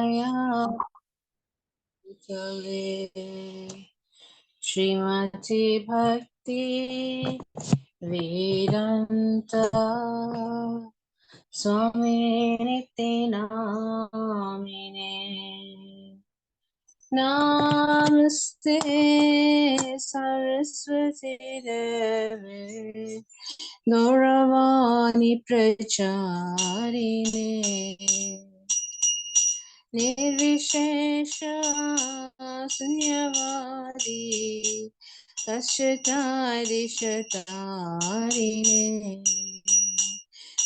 Maya Srimati Bhakti Vedanta Swami Niti Namine Namaste Saraswati Devi Gauravani Pracharine Nirvishesha Sunyavadi Kashtari Shatarine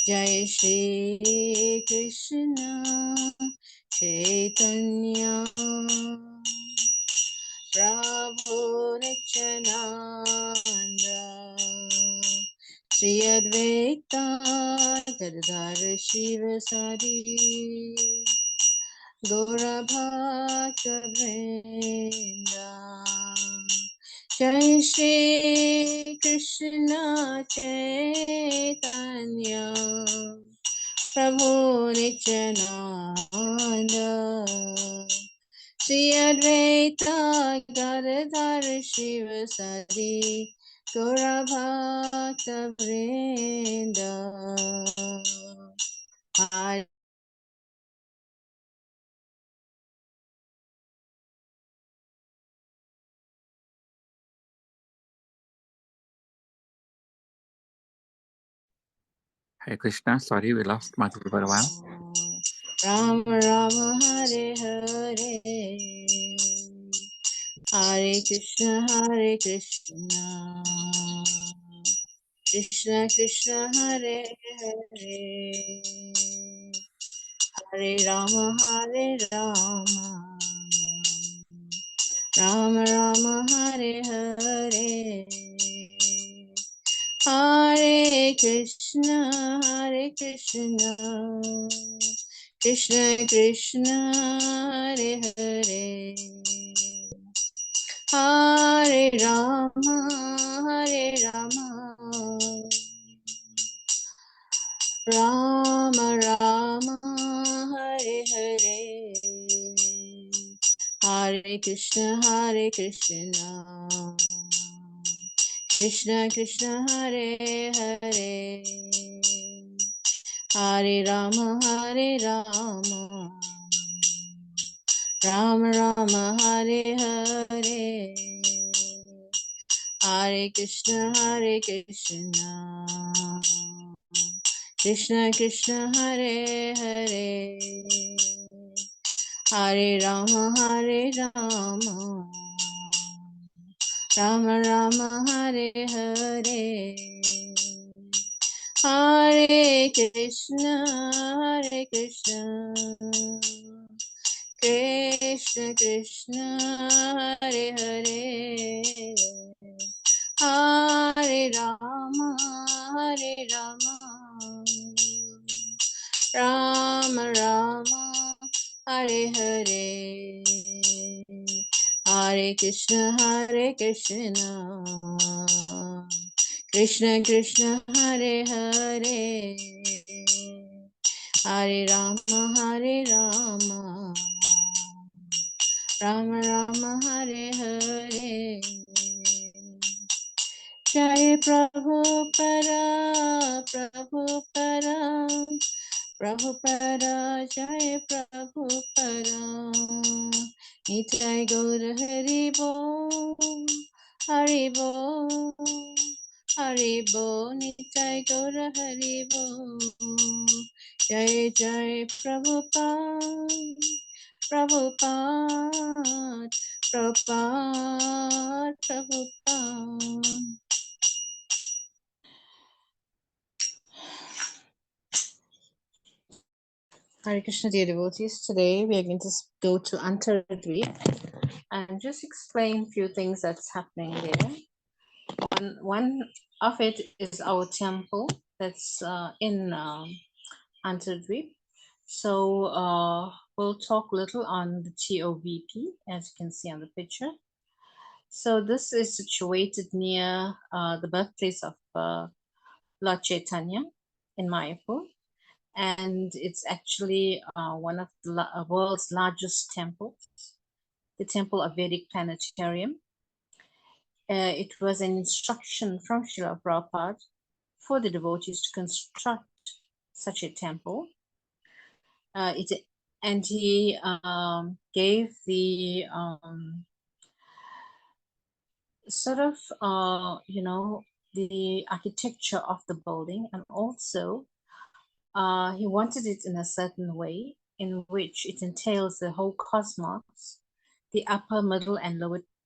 Jai Shri Krishna Chaitanya Prabhu Nityananda Sri Advaita Gadadhar Shivasadi Gaura Bhakta Vrinda Jai Shri Krishna Chaitanya Prabhu Nityananda Sri Advaita Gadadhar Shivasadi Gaura Bhakta Vrinda Hare Hare Krishna, sorry we lost Madhuri for a while. Ram Ram Hare Hare Hare Krishna Krishna Krishna Hare Hare Hare Rama Rama Rama Hare Hare Hare Krishna Krishna Krishna Hare Hare Hare Rama Rama Rama Hare Hare Hare Krishna Krishna Krishna Hare Hare Hare Rama Rama Rama Hare Hare Hare Krishna Krishna Krishna Hare Hare Hare Rama Rama Rama Hare Hare Hare Krishna Krishna Krishna Hare Hare Hare Rama Rama Rama Hare Hare Hare Krishna Krishna Krishna Hare Hare Hare Rama Rama Rama Hare Hare Jai Prabhupada Jai Prabhupada Nitai Gaur Hari Bo Nitai Gaur Hari Bo Jai Jai Prabhupada Hare Krishna, dear devotees. Today we are going to go to Antardvip and just explain a few things that's happening there. One of it is our temple that's in Antardvip. So we'll talk a little on the TOVP, as you can see on the picture. So this is situated near the birthplace of Lord Chaitanya in Mayapur. and it's actually one of the world's largest temples, the Temple of Vedic Planetarium. It was an instruction from Srila Prabhupada for the devotees to construct such a temple. And he gave the sort of, the architecture of the building, and also he wanted it in a certain way in which it entails the whole cosmos, the upper, middle, and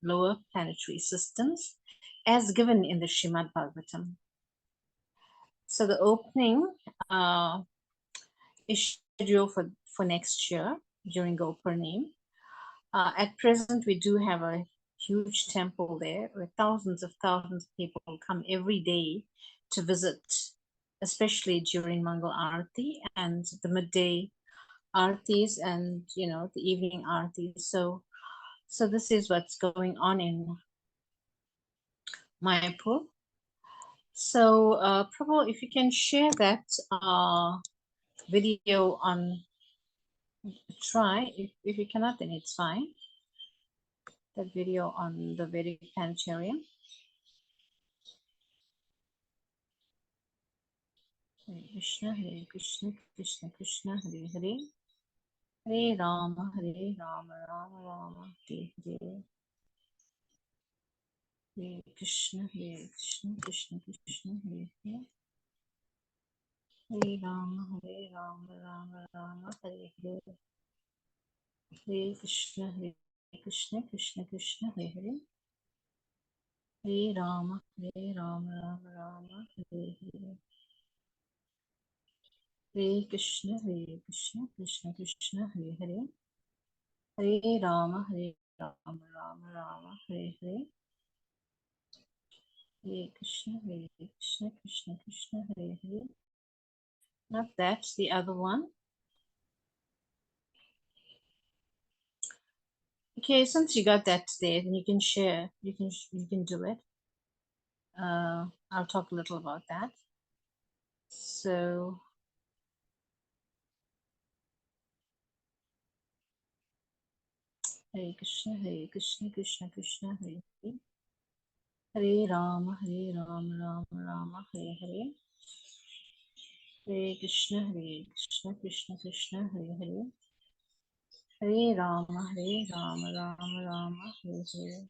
lower planetary systems, as given in the Srimad Bhagavatam. So the opening is scheduled for next year during Gopurnim. At present, we do have a huge temple there where thousands of people come every day to visit, especially during Mangal Aarti and the midday Aartis and the evening Aartis. So this is what's going on in Mayapur. So Prabhu, if you can share that video on, try. If you cannot, then it's fine. That video on the Vedic Planetarium. Hare Krishna, Krishna Krishna, Hare Hare. Hare Rama, Rama Rama, Hare Hare. Hare Krishna, Krishna Krishna, Hare Hare. Hare Rama, Rama Rama, Hare Hare. Hare Krishna, Krishna Krishna, Hare Hare. Hare Rama, Rama Rama, Hare Hare. Hare Krishna, Krishna Krishna, Hare Hare. Hare Rama, Rama Rama, Hare Hare. Hare Krishna, Krishna Krishna, Hare Hare. Not that, the other one. Okay, since you got that there, then you can share. You can do it. I'll talk a little about that. So Hare Krishna, Krishna Krishna, Hare Hare. Hare Rama, Rama Rama, Hare Hare. Hare Krishna, Krishna Krishna, Hare Hare. Hare Rama, Rama Rama, Hare Hare.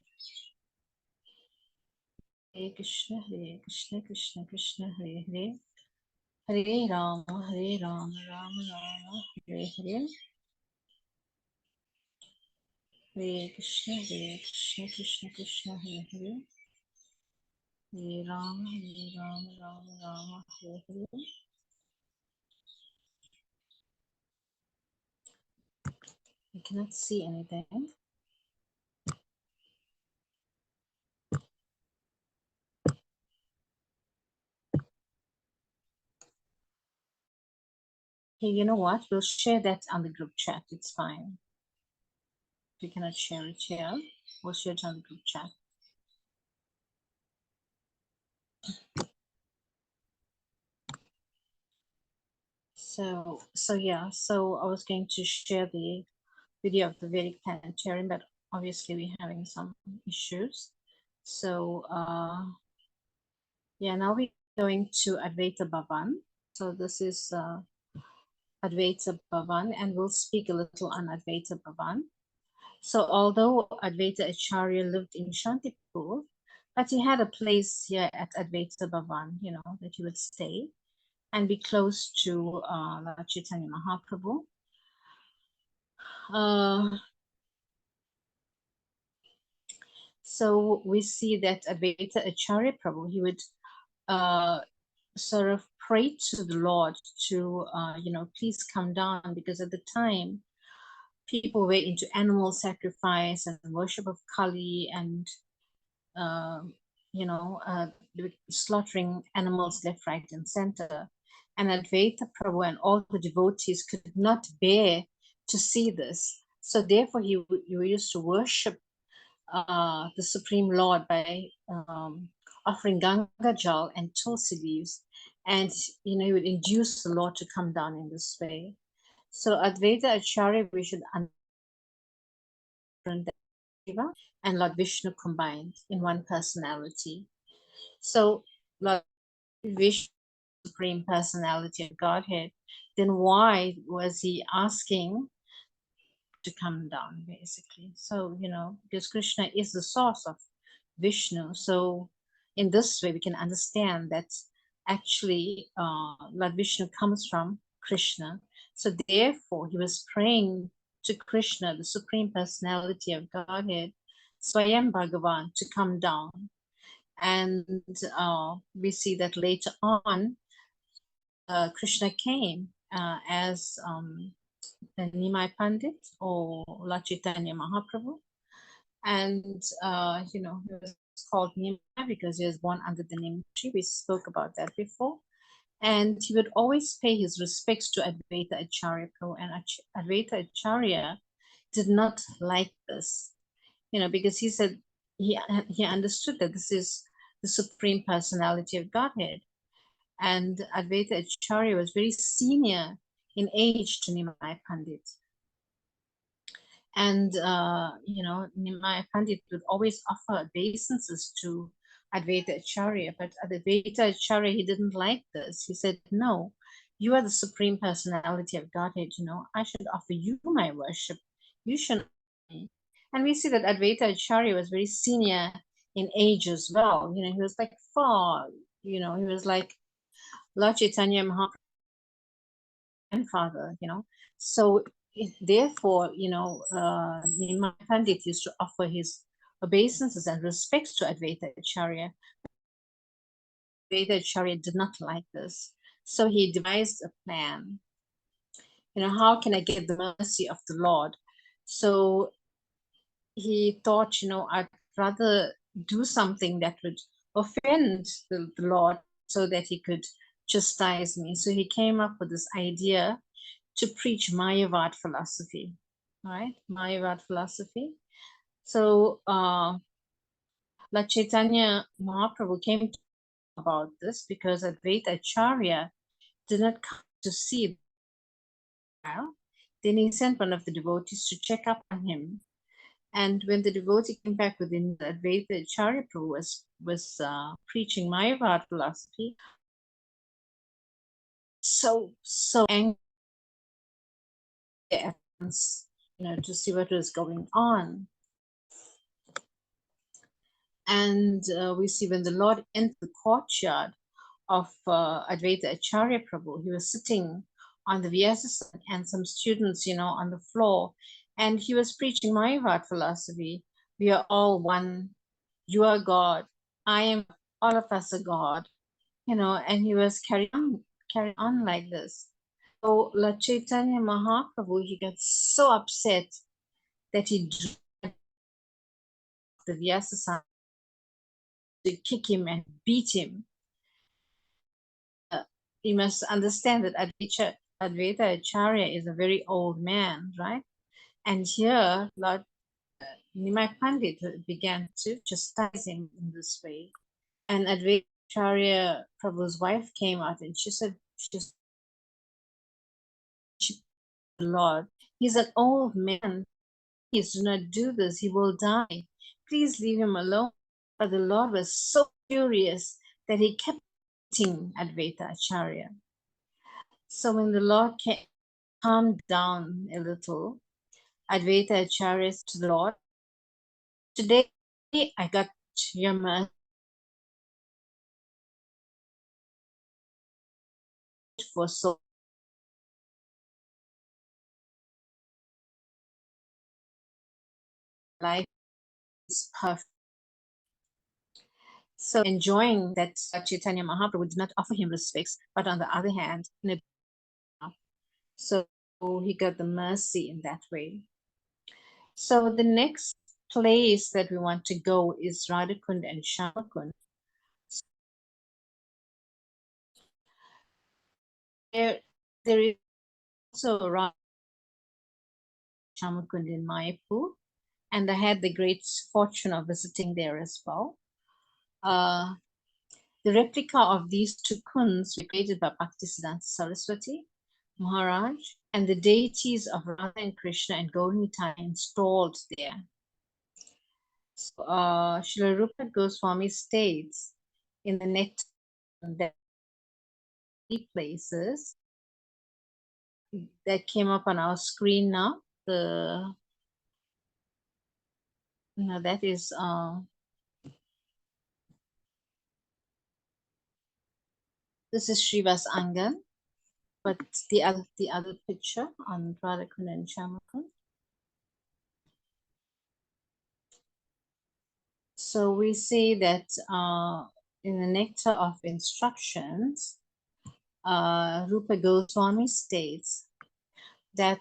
Hare Krishna, Krishna Hare Hare. Hare Rama, Rama Rama, Hare Hare. Hare Krishna, Krishna Hare Hare. Hare Rama, Rama, Hare Hare. I cannot see anything. Hey, you know what? We'll share that on the group chat. It's fine. If you cannot share it here, we'll share it on the group chat. So yeah, so I was going to share the video of the Vedic Planetarium, but obviously we're having some issues. So yeah, now we're going to Advaita Bhavan. So this is Advaita Bhavan, and we'll speak a little on Advaita Bhavan. So although Advaita Acharya lived in Shantipur, but he had a place here at Advaita Bhavan, that he would stay and be close to Lord Chaitanya Mahaprabhu. So we see that Advaita Acharya Prabhu, he would sort of pray to the Lord to, please come down, because at the time, people were into animal sacrifice and worship of Kali, and, slaughtering animals left, right, and center. And Advaita Prabhu and all the devotees could not bear to see this. So therefore, he used to worship the Supreme Lord by offering Ganga Jal and Tulsi leaves and he would induce the Lord to come down in this way. So Advaita Acharya, we should understand Shiva and Lord Vishnu combined in one personality. So Lord Vishnu, Supreme Personality of Godhead, then why was he asking to come down, basically? So, because Krishna is the source of Vishnu. So in this way, we can understand that actually Lord Vishnu comes from Krishna. So therefore, he was praying to Krishna, the Supreme Personality of Godhead, Swayam Bhagavan, to come down. And we see that later on, Krishna came as Nimai Pandit or Lord Chaitanya Mahaprabhu. And, he was called Nimai because he was born under the name tree. We spoke about that before. And he would always pay his respects to Advaita Acharya Prabhu. And Advaita Acharya did not like this, because he said he understood that this is the Supreme Personality of Godhead. And Advaita Acharya was very senior in age to Nimai Pandit. And, Nimai Pandit would always offer obeisances to Advaita Acharya, but Advaita Acharya, he didn't like this. He said, no, you are the Supreme Personality of Godhead, I should offer you my worship. You shouldn't offer me. And we see that Advaita Acharya was very senior in age as well. He was like far, he was like Lord Chaitanya Mahaprabhu's grandfather, So therefore, Nimai Pandit used to offer his obeisances and respects to Advaita Acharya. Advaita Acharya did not like this. So he devised a plan. How can I get the mercy of the Lord? So he thought, I'd rather do something that would offend the Lord so that he could chastise me. So he came up with this idea to preach Mayavad philosophy, right? Mayavad philosophy. So Lord Chaitanya Mahaprabhu came to about this because Advaita Acharya did not come to see the child. Then he sent one of the devotees to check up on him. And when the devotee came back with him, Advaita Acharya Prabhu was preaching Mayavad philosophy. So angry, to see what was going on. And we see when the Lord entered the courtyard of Advaita Acharya Prabhu, he was sitting on the Vyasasana and some students, on the floor, and he was preaching Mayavad philosophy. We are all one. You are God. I am. All of us are God. And he was carrying on like this. So Lord Chaitanya Mahaprabhu, he got so upset that he dragged the Vyasasana to kick him and beat him. You must understand that Advaita Acharya is a very old man, right? And here, Lord Nimai Pandit began to chastise him in this way. And Advaita Acharya Prabhu's wife came out and she said, Lord, he's an old man. Please do not do this. He will die. Please leave him alone. But the Lord was so furious that he kept beating Advaita Acharya. So when the Lord calmed down a little, Advaita Acharya to the Lord, today I got your mercy for so life is perfect. So enjoying that Chaitanya Mahaprabhu did not offer him respects, but on the other hand, so he got the mercy in that way. So the next place that we want to go is Radhakund and Shamakund. There is also Radhakund Shamakund in Mayapur, and I had the great fortune of visiting there as well. The replica of these two kunds were created by Bhaktisiddhanta Saraswati Maharaj, and the deities of Radha and Krishna and Gauri installed there. So, Srila Rupa Goswami states in the next that places that came up on our screen now. That is this is Srivas Angan, but the other picture on Radhakund and Shamakund. So we see that in the Nectar of Instructions, Rupa Goswami states that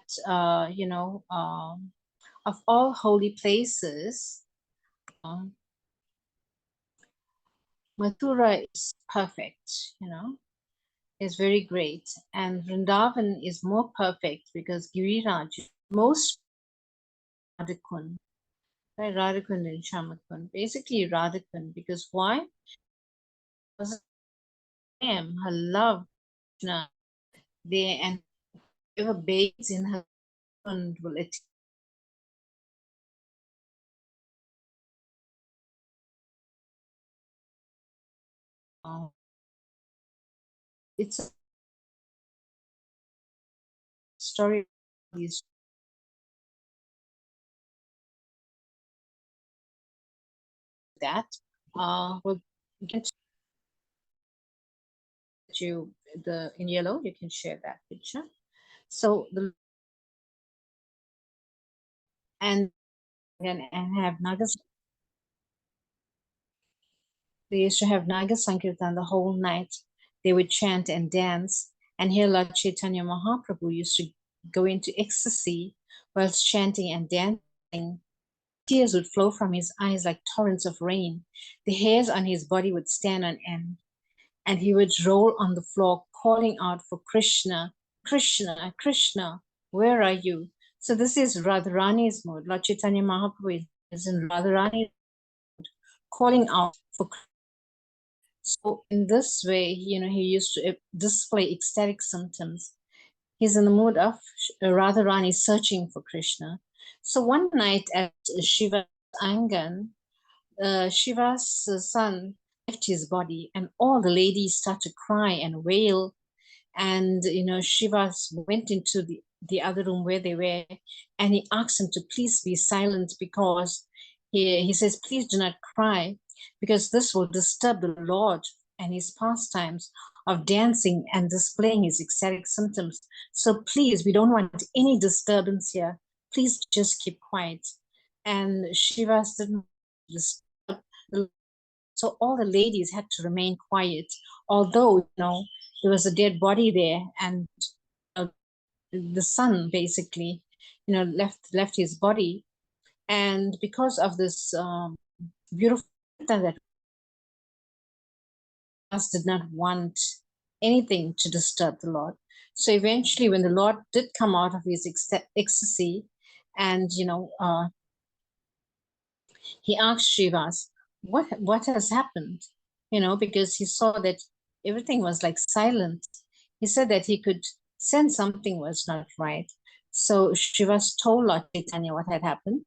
of all holy places, Mathura is perfect, is very great, and Vrindavan is more perfect because Giriraj is most Radhakund, right? Radhakund and Shamakund, basically Radhakund, because why? Because her love, Krishna, there, and whoever bathes in her will attain. It's a story of these that will get you the in yellow. You can share that picture. So the and have Nagas. They used to have Naga Sankirtan the whole night. They would chant and dance. And here Lord Chaitanya Mahaprabhu used to go into ecstasy whilst chanting and dancing. Tears would flow from his eyes like torrents of rain. The hairs on his body would stand on end. And he would roll on the floor, calling out for Krishna, Krishna, Krishna, where are you? So this is Radharani's mood. Lord Chaitanya Mahaprabhu is in Radharani's mood, calling out for Krishna. So in this way, he used to display ecstatic symptoms. He's in the mood of Radharani searching for Krishna. So one night at Shiva's Angan, Shiva's son left his body, and all the ladies started to cry and wail. And Shiva went into the other room where they were, and he asked him to please be silent, because he says, please do not cry, because this will disturb the Lord and his pastimes of dancing and displaying his ecstatic symptoms. So please, we don't want any disturbance here. Please just keep quiet. And Shiva didn't disturb. So all the ladies had to remain quiet, although there was a dead body there, and the son basically left his body. And because of this beautiful that did not want anything to disturb the Lord. So eventually, when the Lord did come out of his ecstasy, and he asked Shivas, what has happened? Because he saw that everything was like silent. He said that he could sense something was not right. So Shivas told Lord Chaitanya what had happened.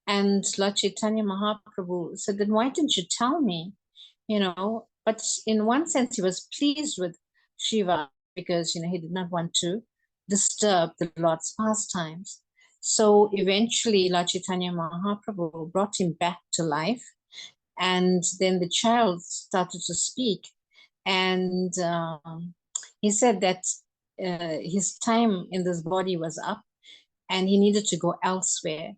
And Lord Chaitanya Mahaprabhu said, then why didn't you tell me? But in one sense, he was pleased with Shiva, because he did not want to disturb the Lord's pastimes. So eventually, Lord Chaitanya Mahaprabhu brought him back to life, and then the child started to speak, and he said that his time in this body was up, and he needed to go elsewhere.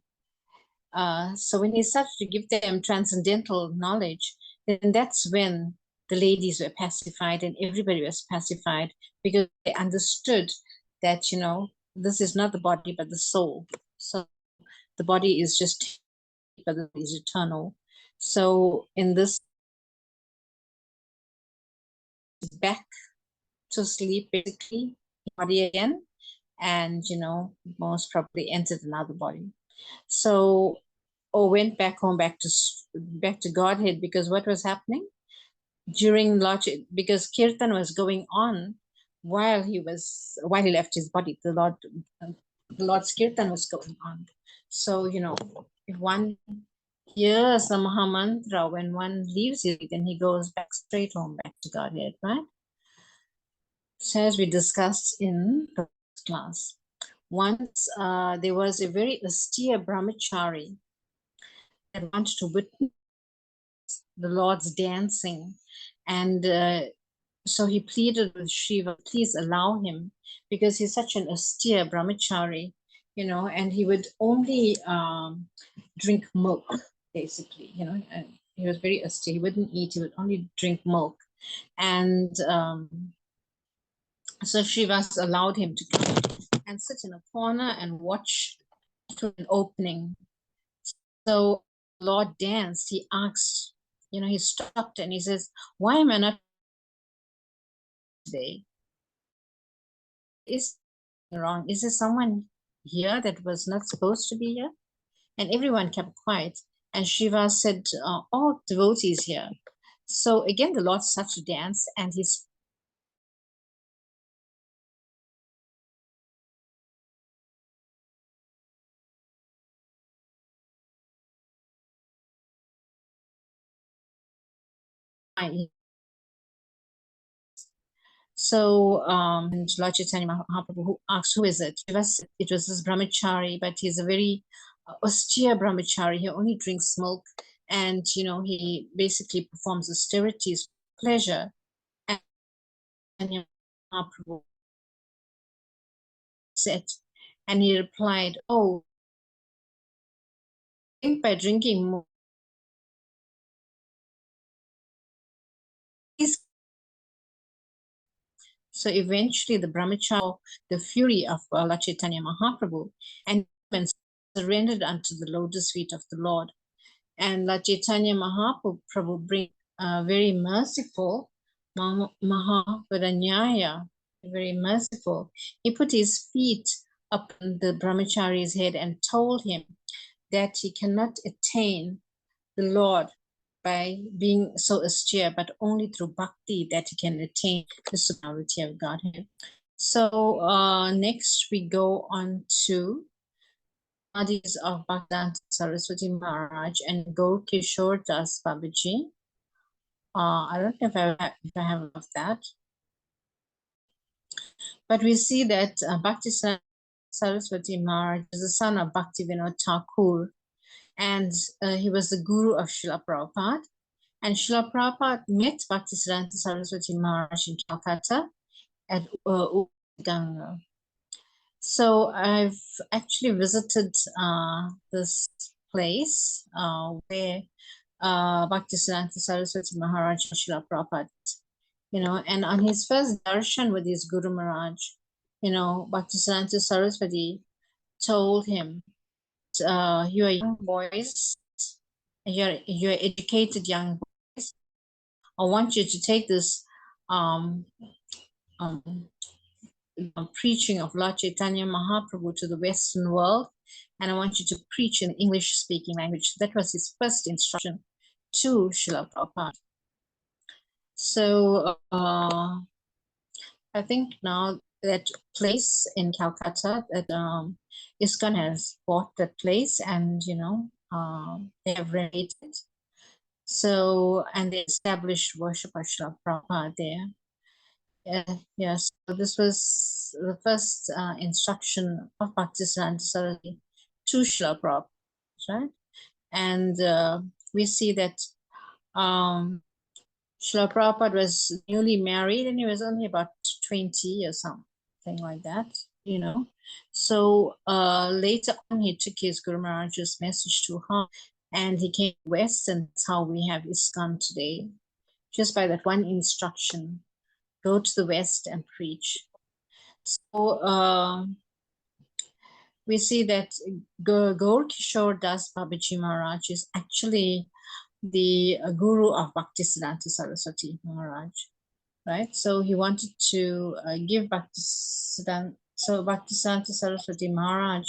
So when he started to give them transcendental knowledge, then that's when the ladies were pacified and everybody was pacified, because they understood that, this is not the body, but the soul. So the body is just, but it is eternal. So in this, back to sleep, basically, body again, and, most probably entered another body. So, or went back home, back to Godhead, because what was happening? during Lord, because Kirtan was going on while he left his body. The Lord's Kirtan was going on. So, if one hears the Mahamantra, when one leaves it, then he goes back straight home, back to Godhead, right? So as we discussed in the class, once there was a very austere brahmachari that wanted to witness the Lord's dancing, and so he pleaded with Shiva, please allow him, because he's such an austere brahmachari, and he would only drink milk, basically, and he was very austere. He wouldn't eat, he would only drink milk. And so Shiva's allowed him to come and sit in a corner and watch for an opening. So Lord danced, he asked, he stopped and he says, why am I not today? Is wrong? Is there someone here that was not supposed to be here? And everyone kept quiet. And Shiva said, all devotees here. So again, the Lord started to dance, and he's so and Lord Chaitanya Mahaprabhu, who asked, who is it? It was this brahmachari, but he's a very austere brahmachari. He only drinks milk, and he basically performs austerities for pleasure. And Mahaprabhu said, and he replied, oh, I think by drinking more. So eventually the brahmachari, the fury of Lord Chaitanya Mahaprabhu, and surrendered unto the lotus feet of the Lord. And Lord Chaitanya Mahaprabhu bring very merciful, Mahavaranyaya, very merciful. He put his feet upon the brahmachari's head and told him that he cannot attain the Lord by being so austere, but only through bhakti that he can attain the superiority of Godhead. So next we go on to Adis of Bhaktivedanta Saraswati Maharaj and Gaur Kishore Das Babaji. I don't know if I have of that, but we see that Bhakti Saraswati Maharaj is the son of Bhaktivinoda Thakur, and he was the guru of Srila Prabhupada. And Srila Prabhupada met Bhaktisiddhanta Saraswati Maharaj in Calcutta at Ganga. So I've actually visited this place where Bhaktisiddhanta Saraswati Maharaj and Srila Prabhupada, and on his first darshan with his Guru Maharaj, Bhaktisiddhanta Saraswati told him, you are young boys, you're educated young boys. I want you to take this preaching of Lord Chaitanya Mahaprabhu to the Western world, and I want you to preach in English-speaking language. That was his first instruction to Srila Prabhupada. So I think now that place in Calcutta, that ISKCON has bought that place, and they have renovated. So, and they established worship of Srila Prabhupada there. Yes, so this was the first instruction of Bhaktisiddhanta Saraswati to Srila Prabhupada, right? And we see that Srila Prabhupada was newly married, and he was only about 20 or something like that, So later on, he took his Guru Maharaj's message to her, and he came west, and that's how we have ISKCON today, just by that one instruction. Go to the West and preach. So we see that Gaur Kishore Das Babaji Maharaj is actually the guru of Bhaktisiddhanta Saraswati Maharaj, right? So he wanted to give Bhaktisiddhanta Saraswati Maharaj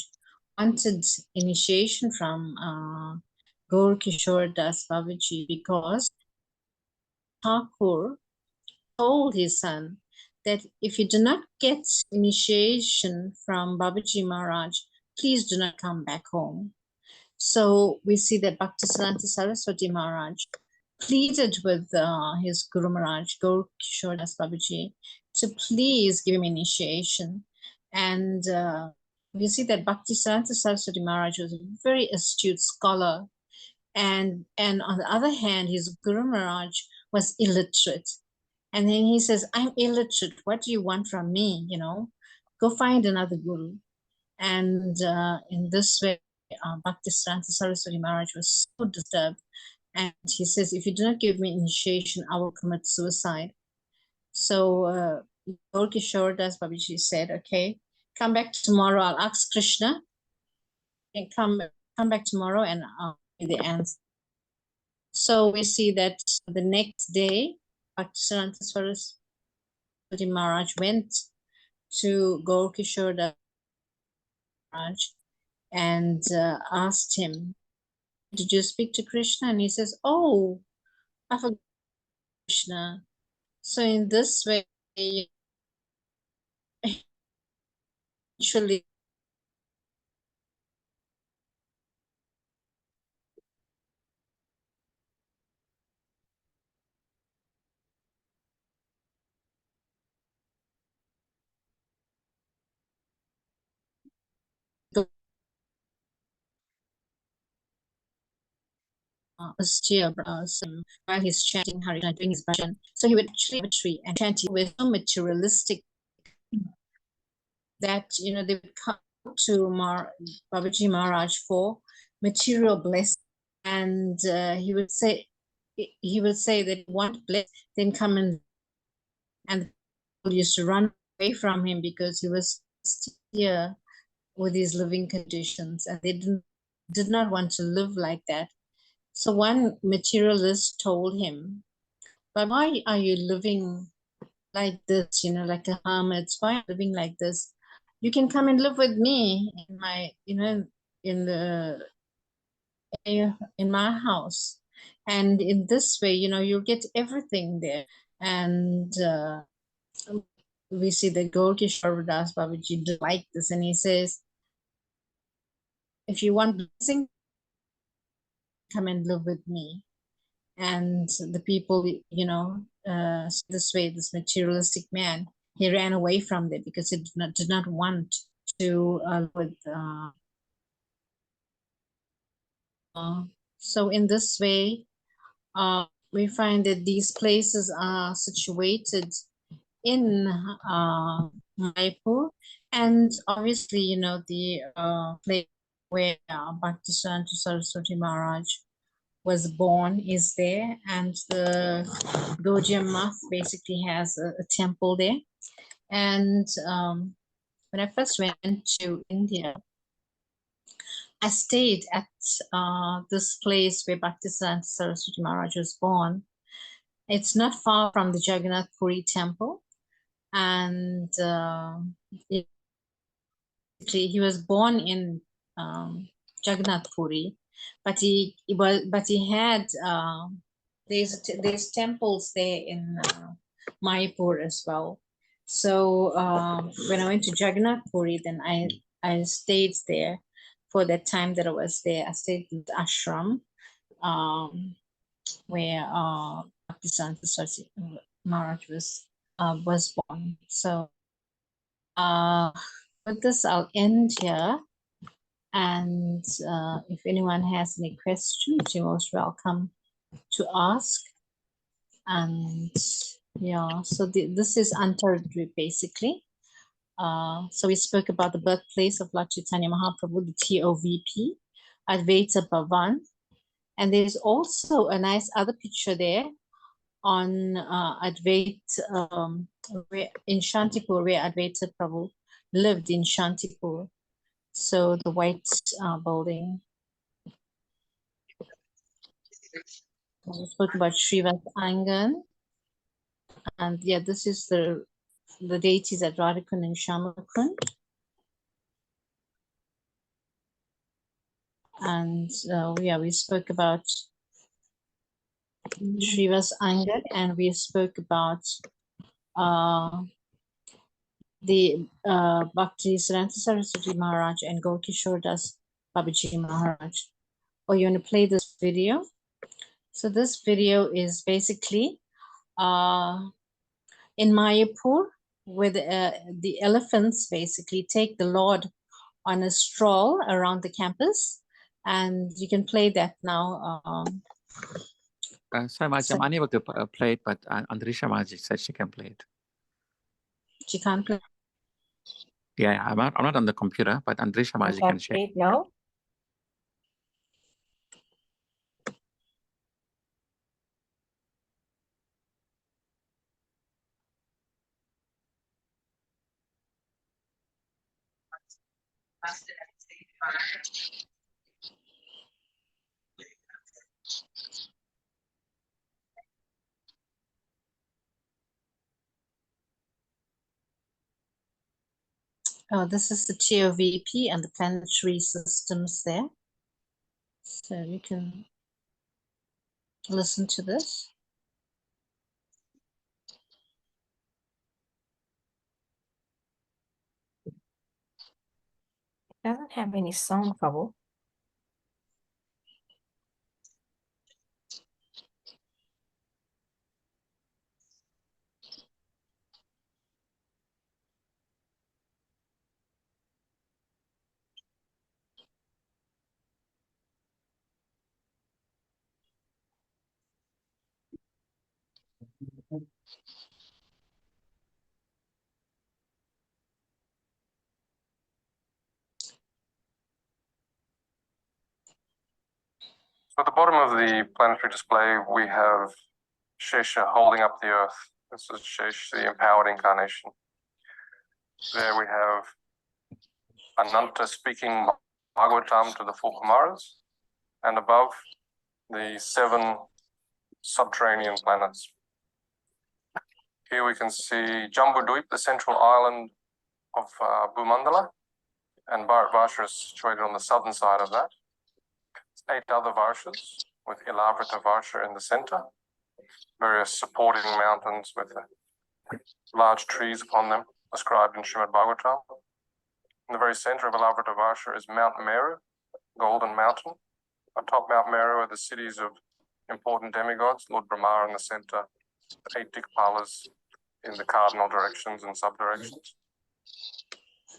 wanted initiation from Gaur Kishore Das Babaji, because Thakur told his son that if you do not get initiation from Babaji Maharaj, please do not come back home. So we see that Bhaktisiddhanta Saraswati Maharaj pleaded with his Guru Maharaj, Gaur Kishore Das Babaji, to please give him initiation. And we see that Bhaktisiddhanta Saraswati Maharaj was a very astute scholar. And on the other hand, his Guru Maharaj was illiterate. And then he says, I'm illiterate. What do you want from me? You know, go find another guru. And in this way, Bhaktisiddhanta Saraswati Maharaj was so disturbed. And he says, if you do not give me initiation, I will commit suicide. So Gaur Kishore Das Babaji said, okay, come back tomorrow. I'll ask Krishna. And come back tomorrow and I'll give the answer. So we see that the next day, Bhaktisiddhanta Saraswati Maharaj went to Gaur Kishore Das Maharaj and asked him, did you speak to Krishna? And he says, oh, I forgot Krishna. So in this way, actually, while he's chanting Harinam, doing his bhajan. So he would actually have a tree and chanting with so materialistic that, you know, they would come to Babaji Maharaj for material blessing. And he would say that want bless, then come and people used to run away from him because he was here with his living conditions, and they did not want to live like that. So one materialist told him, but why are you living like this, you know, like a hermit? Why are you living like this? You can come and live with me in my, you know, in my house. And in this way, you know, you'll get everything there. And we see that Gaur Kishore Das Babaji did like this, and he says, if you want blessing, come and live with me. And the people, you know, this way, this materialistic man, he ran away from there because he did not want to live with. So in this way, we find that these places are situated in Mayapur, and obviously, you know, the place where Bhaktisiddhanta Saraswati Maharaj was born is there, and the Gaudiya Math basically has a temple there. And when I first went to India, I stayed at this place where Bhaktisiddhanta Saraswati Maharaj was born. It's not far from the Jagannath Puri temple, and he was born in Jagannath Puri, but he had there's temples there in Mayapur as well. So when I went to Jagannath Puri, then I stayed there for that time that I was there. I stayed in the ashram where Bhaktisiddhanta Saraswati Maharaj was born. So with this, I'll end here. And if anyone has any questions, you're most welcome to ask. And yeah, so this is Antardvip basically. So we spoke about the birthplace of Lord Chaitanya Mahaprabhu, the TOVP, Advaita Bhavan. And there's also a nice other picture there on Advait, in Shantipur, where Advaita Prabhu lived in Shantipur. So the white building. We spoke about Srivas Angan. And yeah, this is the deities at Radhakund and Shamakund. And yeah, we spoke about She was angered, and we spoke about the Bhakti Siddhanta Saraswati Maharaj and Gokishore Das Babaji Maharaj. Oh, you want to play this video? So this video is basically in Mayapur, where the elephants basically take the Lord on a stroll around the campus, and you can play that now. Sorry, Maji, I'm unable to play it, but Andrisha Maji said she can play it. She can't play. Yeah, I'm not on the computer, but Andrisha Maji can share. No. Oh, this is the TOVP and the planetary systems there. So you can listen to this. It doesn't have any sound, Kabo. So at the bottom of the planetary display, we have Shesha holding up the earth. This is Shesh, the empowered incarnation. There we have Ananta speaking Bhagavatam to the four Kumaras, and above the 7 subterranean planets. Here we can see Jambudvip, the central island of Bhumandala, and Bharatvarsha is situated on the southern side of that. 8 other Varshas with Ilavrita Varsha in the center, various supporting mountains with large trees upon them, described in Srimad Bhagavatam. In the very center of Ilavrita Varsha is Mount Meru, Golden Mountain. Atop Mount Meru are the cities of important demigods, Lord Brahma in the center, 8 Dikpalas in the cardinal directions and sub-directions.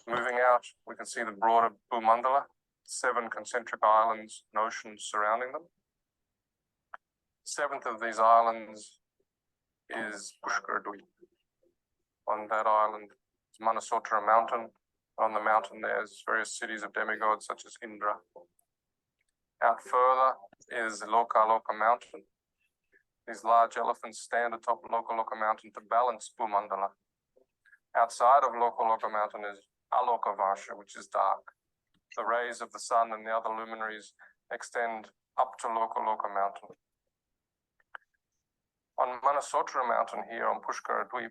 Moving out, we can see the broader Bhumandala, 7 concentric islands and oceans surrounding them. 7th of these islands is Pushkaradvip. On that island is Manasotra mountain. On the mountain there's various cities of demigods such as Indra. Out further is Loka Loka mountain. These large elephants stand atop Loka Loka mountain to balance Bhumandala. Outside of Loka Loka mountain is Aloka Varsha, which is dark. The rays of the sun and the other luminaries extend up to Loka Loka mountain. On Manasotra mountain here on Pushkaradvip,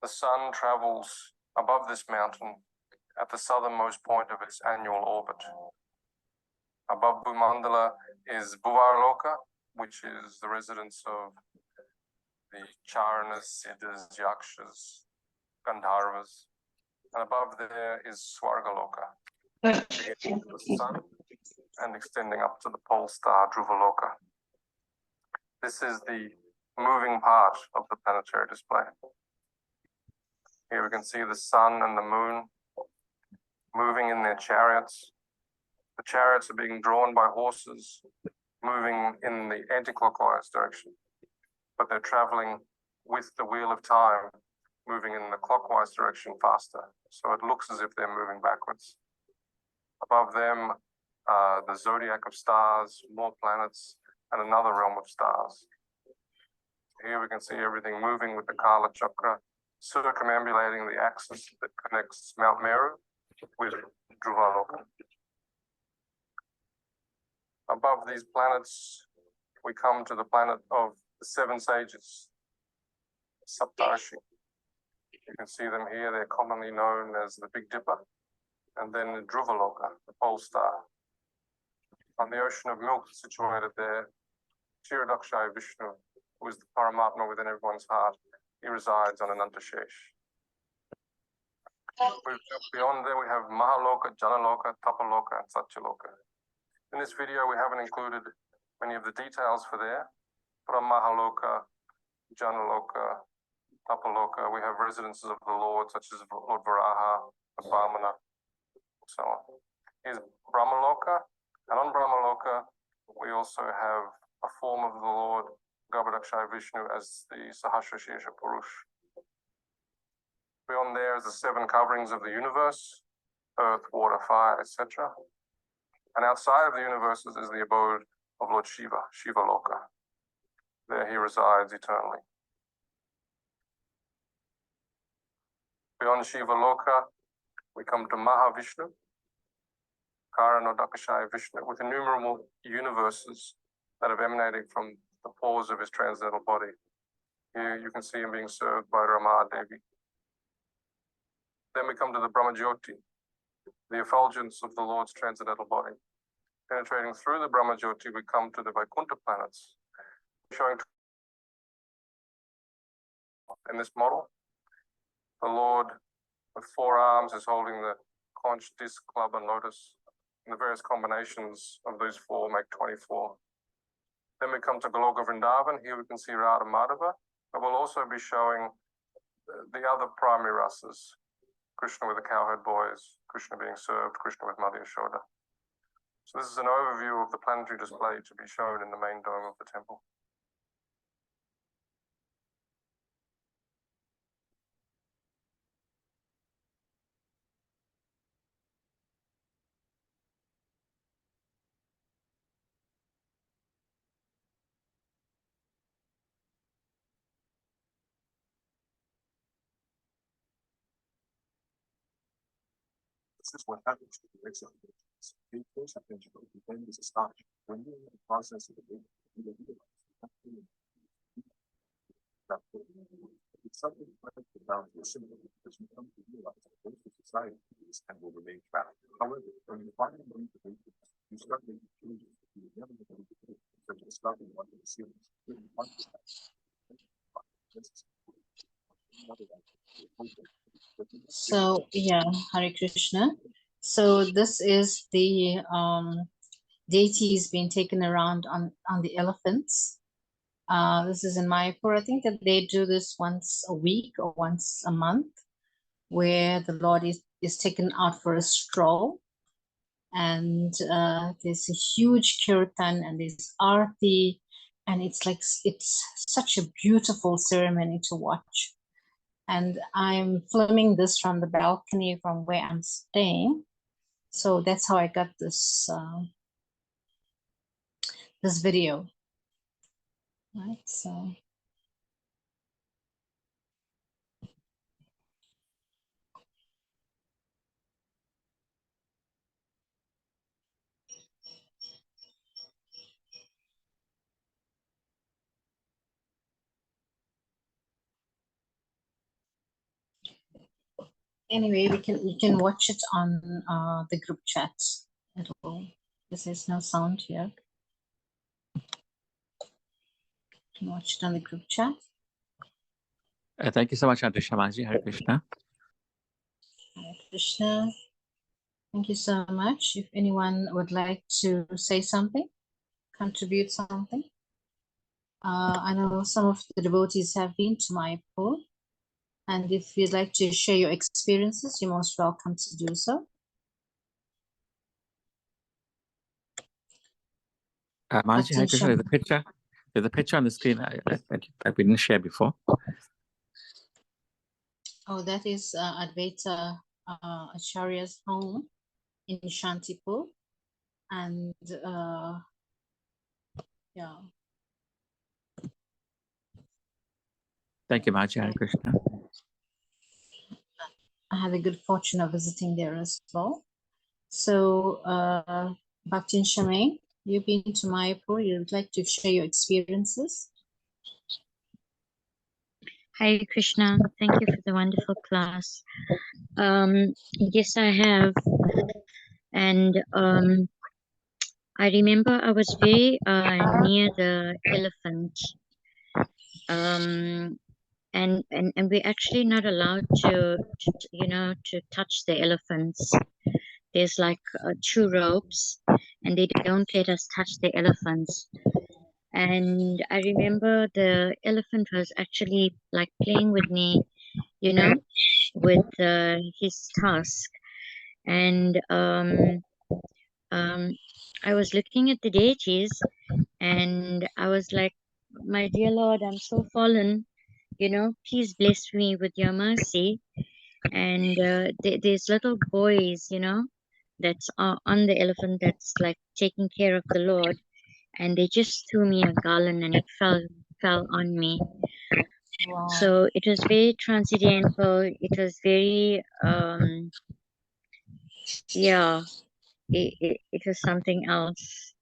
the sun travels above this mountain at the southernmost point of its annual orbit. Above Bhumandala is Bhuvarloka, which is the residence of the Charanas, Siddhas, Yakshas, Gandharvas. And above there is Swargaloka, beginning with the sun and extending up to the pole star Dhruvaloka. This is the moving part of the planetary display. Here we can see the sun and the moon moving in their chariots. The chariots are being drawn by horses moving in the anti-clockwise direction, but they're traveling with the wheel of time moving in the clockwise direction faster. So it looks as if they're moving backwards. Above them, the zodiac of stars, more planets, and another realm of stars. Here we can see everything moving with the Kala Chakra, circumambulating the axis that connects Mount Meru with Dhruvaloka. Above these planets, we come to the planet of the 7 sages, Saptarshi. You can see them here. They're commonly known as the Big Dipper, and then Dhruvaloka, the pole star. On the ocean of milk situated there, Kshirodakshaya Vishnu, who is the Paramatma within everyone's heart. He resides on Anantashesh. Beyond there, we have Mahaloka, Janaloka, Tapaloka, and Satyaloka. In this video, we haven't included many of the details for there. From Mahaloka, Janaloka, Tapaloka, we have residences of the Lord, such as Lord Varaha, Vamana, and so on. Here's Brahmaloka, and on Brahmaloka, we also have a form of the Lord Garbhodakshaya Vishnu as the Sahasrashesha Purush. Beyond there is the 7 coverings of the universe, earth, water, fire, etc. And outside of the universes is the abode of Lord Shiva, Shiva Loka. There he resides eternally. Beyond Shiva Loka, we come to Mahavishnu, Karanodakashaya Vishnu, with innumerable universes that have emanated from the pores of his transcendental body. Here you can see him being served by Rama Devi. Then we come to the Brahmajyoti, the effulgence of the Lord's transcendental body. Penetrating through the Brahmajyoti, we come to the Vaikuntha planets, showing in this model, the Lord with 4 arms is holding the conch, disc, club, and lotus. And the various combinations of those 4 make 24. Then we come to Goloka Vrindavan. Here we can see Radha Madhava, but we'll also be showing the other primary rasas. Krishna with the cowherd boys, Krishna being served, Krishna with Mother Yashoda. So this is an overview of the planetary display to be shown in the main dome of the temple. This is what happens to the race of the first attention then is astonishing. When you're in the process of the game, you don't realize it's something like the boundary is simple because you come to realize that most of society is and will remain trapped. However, when you finally learn to do this, you start making changes you would never be able to do, such as stopping one of the series. So yeah, Hare Krishna. So this is the deities being taken around on the elephants. This is in Mayapur. I think that they do this once a week or once a month, where the Lord is taken out for a stroll. And there's a huge kirtan and there's arti, and it's such a beautiful ceremony to watch. And I'm filming this from the balcony from where I'm staying. So that's how I got this this video. Right, so anyway, you can watch it on the group chat. Because there's no sound here. You can watch it on the group chat. Thank you so much, Antardvip Maji. Hare Krishna. Hare Krishna. Thank you so much. If anyone would like to say something, contribute something. I know some of the devotees have been to Mayapur, and if you'd like to share your experiences, you're most welcome to do so. Maji, Hare Krishna, there's a picture on the screen that we didn't share before. Oh, that is Advaita Acharya's home in Shantipur. And yeah. Thank you, Maji. Hare Krishna. I had the good fortune of visiting there as well. So, Bhaktin Shamain, you've been to Mayapur. You'd like to share your experiences? Hare Krishna. Thank you for the wonderful class. Yes, I have. And I remember I was very near the elephant. And we're actually not allowed to to touch the elephants. There's like 2 ropes, and they don't let us touch the elephants. And I remember the elephant was actually like playing with me, with his tusk. And I was looking at the deities, and I was like, my dear Lord, I'm so fallen, please bless me with your mercy. And there's little boys, that's on the elephant, that's like taking care of the Lord, and they just threw me a garland, and it fell on me. Wow. So it was very transcendental. It was very yeah, it was something else.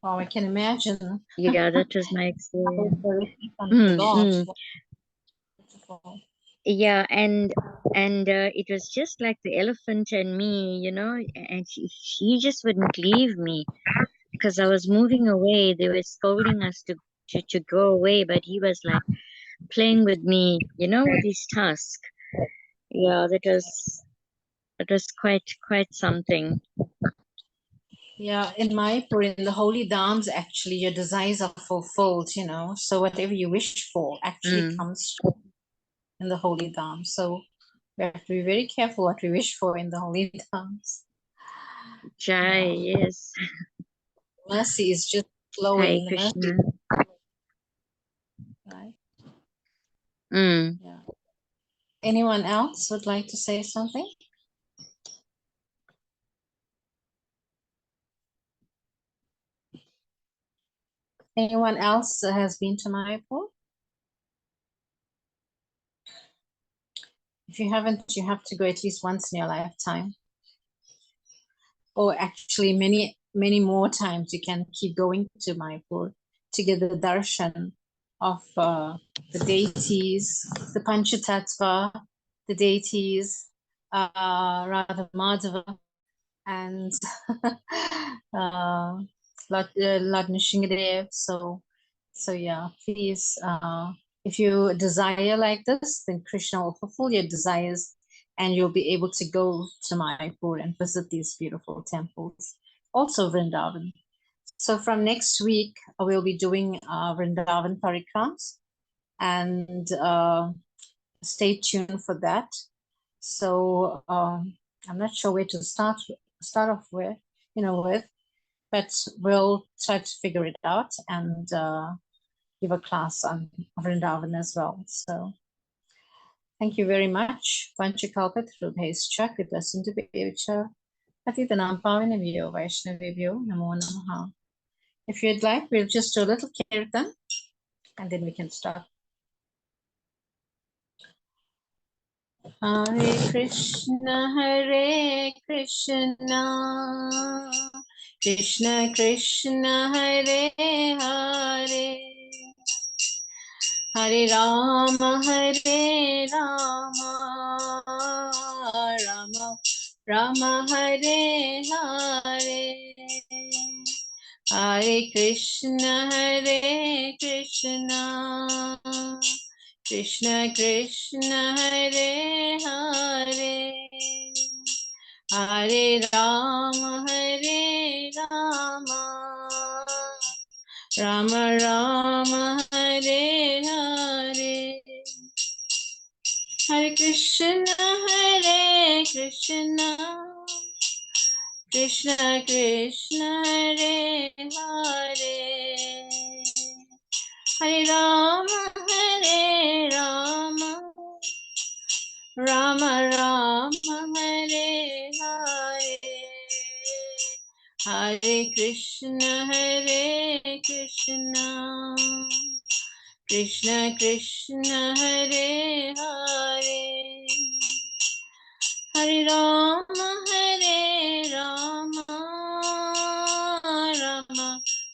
Wow, I can imagine. Yeah, that was my experience. Yeah, and it was just like the elephant and me, and he just wouldn't leave me because I was moving away. They were scolding us to go away, but he was like playing with me, with his tusk. Yeah, that was quite something. Yeah, in Mayapur, in the holy dhams, actually, your desires are fulfilled, so whatever you wish for actually comes in the holy dhams. So we have to be very careful what we wish for in the holy dhams. Jai, yes. Mercy is just flowing. Hare Krishna. Right? Yeah. Anyone else would like to say something? Anyone else has been to Mayapur? If you haven't, you have to go at least once in your lifetime. Or actually many more times. You can keep going to Mayapur to get the darshan of the deities, the Panchatattva, the deities, Radha Madhava, and Lord Nrsimhadev. So yeah, please, if you desire like this, then Krishna will fulfill your desires, and you'll be able to go to Mayapur and visit these beautiful temples. Also Vrindavan. So from next week, we'll be doing Vrindavan parikrams, and stay tuned for that. So I'm not sure where to start off with, but we'll try to figure it out and give a class on Vrindavan as well. So thank you very much. Panchakalpa Trubhaischa Kritasindhubhevcha Patitanam Pavanebhyo Vaishnavebhyo Namo Namaha. If you'd like, we'll just do a little kirtan and then we can start. Hare Krishna, Krishna Krishna, Hare Hare, Hare Rama, Rama Rama, Hare Hare, Hare Krishna, Krishna Krishna, Hare Hare, Hare Rama, Rama Rama, Hare Hare, Hare Krishna, Krishna Krishna, Hare Hare, Hare Rama, Rama Rama, Hare Hare, Hare Krishna, Krishna Krishna, Hare Hare, Hare Rama, Rama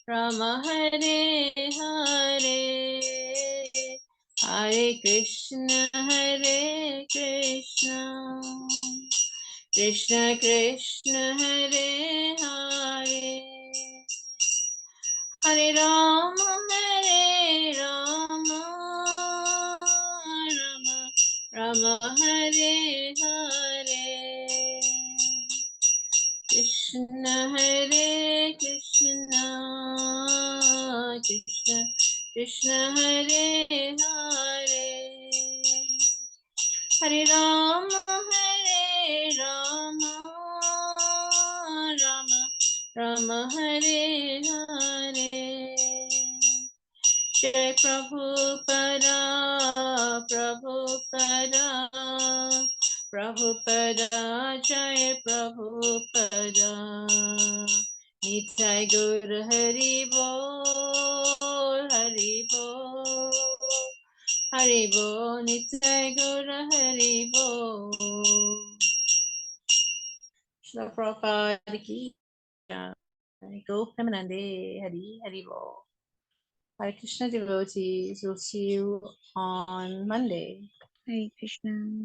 Rama, Hare Hare, Hare Krishna, Krishna Krishna, Hare Hare. Hare Rama, Rama Hare Hare, Krishna Hare Krishna, Krishna Krishna Hare Hare, Hare Rama, Rama Rama Hare Hare. Jai Prabhupada, Prabhupada, Prabhupada, Jai Prabhupada. Nitai Gaur Hari Bol, Hari Bol, Hari Bol, Nitai Gaur Hari Bol. Shri Prabhupada ki jai. Go Premanande, Hari Hari Bol. Hare Krishna devotees, we'll see you on Monday. Hare Krishna.